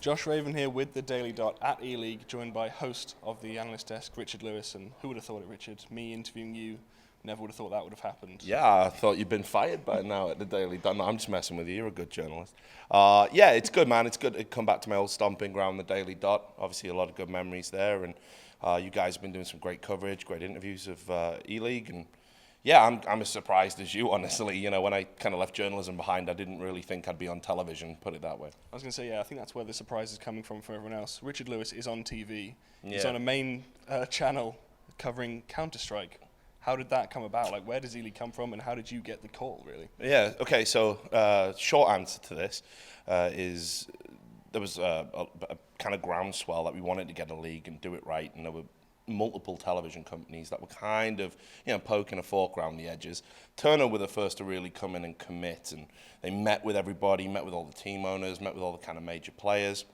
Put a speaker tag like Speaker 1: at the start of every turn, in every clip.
Speaker 1: Josh Raven here with the Daily Dot at E-League, joined by host of the analyst desk, Richard Lewis. And who would have thought it, Richard? Me interviewing you, never would have thought that would have happened.
Speaker 2: Yeah, I thought you'd been fired by now at the Daily Dot. No, I'm just messing with you. You're a good journalist. Yeah, it's good, man. It's good to come back to my old stomping ground, the Daily Dot. Obviously, a lot of good memories there. And you guys have been doing some great coverage, great interviews of E-League. And yeah, I'm as surprised as you, honestly. You know, when I kind of left journalism behind, I didn't really think I'd be on television, put it that way.
Speaker 1: I was going to say, yeah, I think that's where the surprise is coming from for everyone else. Richard Lewis is on TV.
Speaker 2: Yeah.
Speaker 1: He's on a main channel covering Counter-Strike. How did that come about? Like, where does E-League come from, and how did you get the call, really?
Speaker 2: Yeah, okay, so short answer to this is there was a kind of groundswell that we wanted to get a league and do it right, and there were multiple television companies that were kind of, poking a fork around the edges. Turner were the first to really come in and commit, and they met with everybody, met with all the team owners, met with all the kind of major players.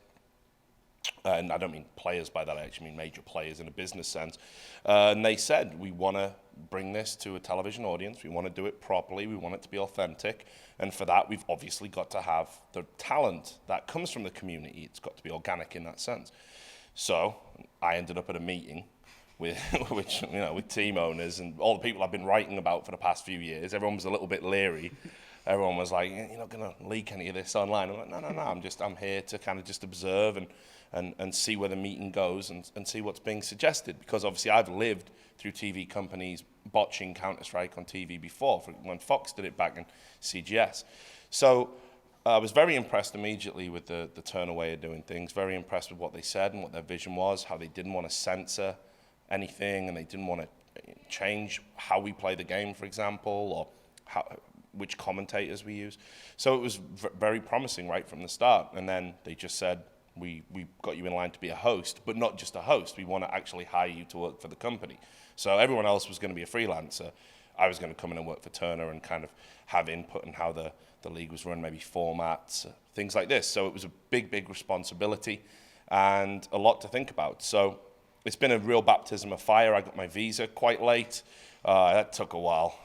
Speaker 2: And I don't mean players by that, I actually mean major players in a business sense. And they said, we want to bring this to a television audience, we want to do it properly, we want it to be authentic, and for that we've obviously got to have the talent that comes from the community. It's got to be organic in that sense. So I ended up at a meeting with team owners and all the people I've been writing about for the past few years. Everyone was a little bit leery. Everyone was like, you're not going to leak any of this online. I'm like, no, I'm here to kind of just observe and see where the meeting goes and see what's being suggested. Because obviously I've lived through TV companies botching Counter-Strike on TV before, when Fox did it back in CGS. So I was very impressed immediately with the Turner way of doing things, very impressed with what they said and what their vision was, how they didn't want to censor anything and they didn't want to change how we play the game, for example, or which commentators we use. So it was very promising right from the start. And then they just said, we got you in line to be a host, but not just a host. We want to actually hire you to work for the company. So everyone else was going to be a freelancer. I was going to come in and work for Turner and kind of have input in how the league was run, maybe formats, things like this. So it was a big responsibility and a lot to think about. So it's been a real baptism of fire. I got my visa quite late. That took a while.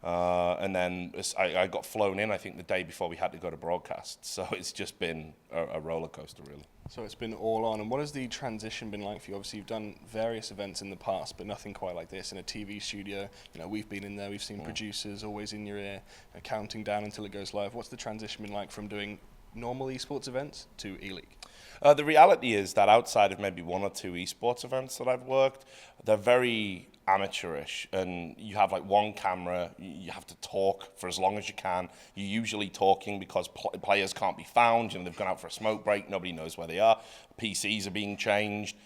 Speaker 2: And then I got flown in, I think, the day before we had to go to broadcast. So it's just been a roller coaster, really.
Speaker 1: So it's been all on. And what has the transition been like for you? Obviously, you've done various events in the past, but nothing quite like this in a TV studio. We've been in there. We've seen producers always in your ear, counting down until it goes live. What's the transition been like from doing normal esports events to E-League?
Speaker 2: The reality is that outside of maybe one or two esports events that I've worked, they're very amateurish, and you have like one camera, you have to talk for as long as you can. You're usually talking because players can't be found, they've gone out for a smoke break, nobody knows where they are, PCs are being changed,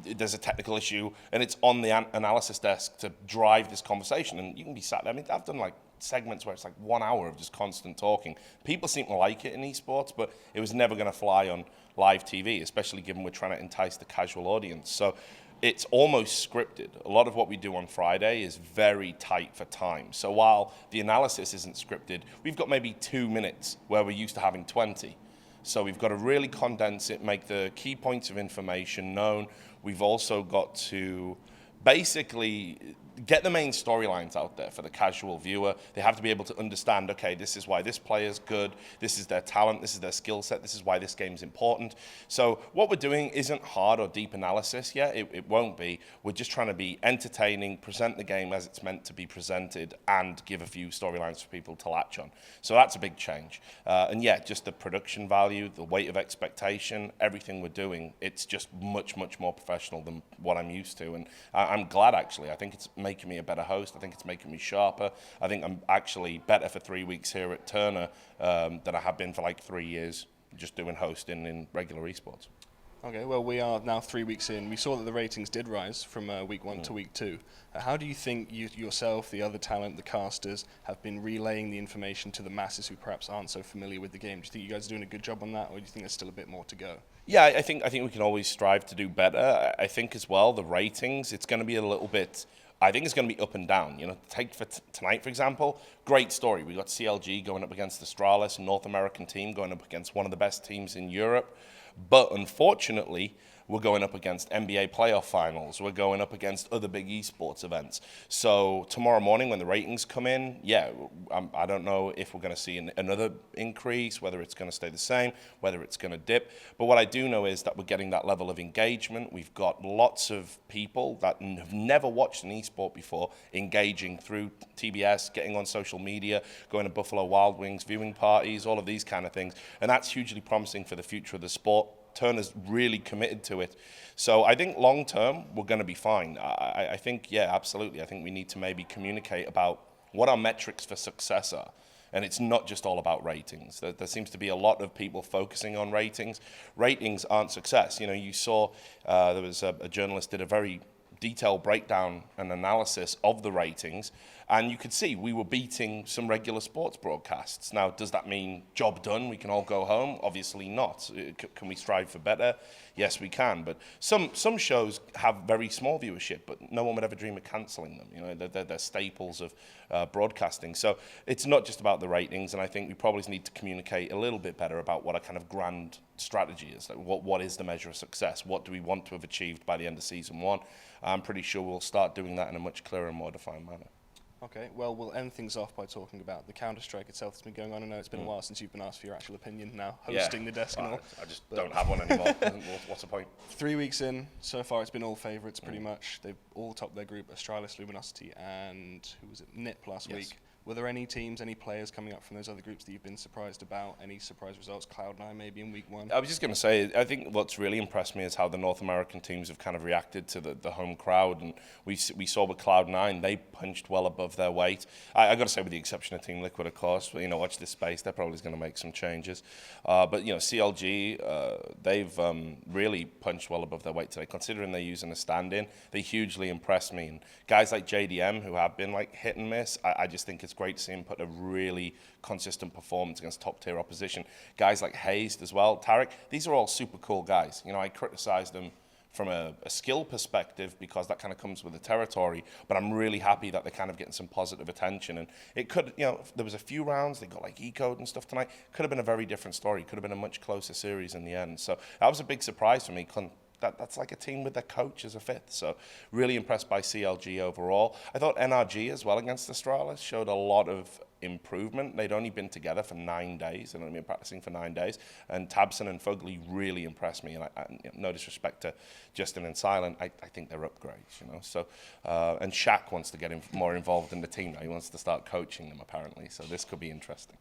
Speaker 2: there's a technical issue, and it's on the analysis desk to drive this conversation, and you can be sat there. I mean, I've done like segments where it's like 1 hour of just constant talking. People seem to like it in esports, but it was never going to fly on live TV, especially given we're trying to entice the casual audience. So it's almost scripted. A lot of what we do on Friday is very tight for time. So while the analysis isn't scripted, we've got maybe 2 minutes where we're used to having 20. So we've got to really condense it, make the key points of information known. We've also got to basically get the main storylines out there for the casual viewer. They have to be able to understand, okay, this is why this player's good, this is their talent, this is their skill set, this is why this game's important. So what we're doing isn't hard or deep analysis yet, it won't be. We're just trying to be entertaining, present the game as it's meant to be presented, and give a few storylines for people to latch on. So that's a big change. And yeah, just the production value, the weight of expectation, everything we're doing, it's just much more professional than what I'm used to. And I'm glad, actually. I think it's making me a better host. I think it's making me sharper. I think I'm actually better for 3 weeks here at Turner than I have been for like 3 years just doing hosting in regular esports.
Speaker 1: Okay, well, we are now 3 weeks in. We saw that the ratings did rise from week 1 to week 2. How do you think you yourself, the other talent, the casters, have been relaying the information to the masses who perhaps aren't so familiar with the game? Do you think you guys are doing a good job on that, or do you think there's still a bit more to go?
Speaker 2: Yeah, I think we can always strive to do better. I think as well, the ratings, it's going to be a little bit, I think it's going to be up and down. Take for tonight, for example, great story. We got CLG going up against Astralis, a North American team going up against one of the best teams in Europe. But unfortunately, we're going up against NBA playoff finals. We're going up against other big esports events. So tomorrow morning when the ratings come in, I don't know if we're going to see another increase, whether it's going to stay the same, whether it's going to dip. But what I do know is that we're getting that level of engagement. We've got lots of people that have never watched an esport before engaging through TBS, getting on social media, going to Buffalo Wild Wings, viewing parties, all of these kind of things. And that's hugely promising for the future of the sport. Turner's really committed to it. So I think long term, we're going to be fine. I think, absolutely. I think we need to maybe communicate about what our metrics for success are. And it's not just all about ratings. There seems to be a lot of people focusing on ratings. Ratings aren't success. You saw there was a journalist did a very detailed breakdown and analysis of the ratings, and you could see we were beating some regular sports broadcasts. Now, does that mean job done? We can all go home? Obviously not. Can we strive for better? Yes, we can. But some shows have very small viewership, but no one would ever dream of cancelling them. They're staples of broadcasting. So it's not just about the ratings, and I think we probably need to communicate a little bit better about what a kind of grand strategy is. Like what is the measure of success? What do we want to have achieved by the end of season 1? I'm pretty sure we'll start doing that in a much clearer and more defined manner.
Speaker 1: Okay, well, we'll end things off by talking about the Counter-Strike itself that's been going on. I know it's been a while since you've been asked for your actual opinion now, hosting the desk and all.
Speaker 2: I just don't have one anymore. What's the point?
Speaker 1: 3 weeks in, so far it's been all favourites pretty much. They've all topped their group, Astralis, Luminosity, and who was it? NIP last week. Were there any teams, any players coming up from those other groups that you've been surprised about? Any surprise results? Cloud9 maybe in week 1?
Speaker 2: I was just going to say, I think what's really impressed me is how the North American teams have kind of reacted to the home crowd. And we saw with Cloud9, they punched well above their weight. I got to say, with the exception of Team Liquid, of course. But, watch this space. They're probably going to make some changes. But, CLG, they've really punched well above their weight today. Considering they're using a stand-in, they hugely impressed me. And guys like JDM, who have been like hit and miss, I just think it's great to see him put a really consistent performance against top-tier opposition. Guys like Hazed as well, Tarek, these are all super cool guys. I criticise them from a skill perspective because that kind of comes with the territory, but I'm really happy that they're kind of getting some positive attention. And it could, there was a few rounds, they got like E-code and stuff tonight. Could have been a very different story. Could have been a much closer series in the end. So that was a big surprise for me. That's like a team with their coach as a fifth. So really impressed by CLG overall. I thought NRG as well against Astralis showed a lot of improvement. They'd only been together for 9 days. They'd only been practicing for 9 days. And Tabson and Fugly really impressed me. And no disrespect to Justin and Silent, I think they're upgrades, So, and Shaq wants to get more involved in the team now. He wants to start coaching them apparently. So this could be interesting.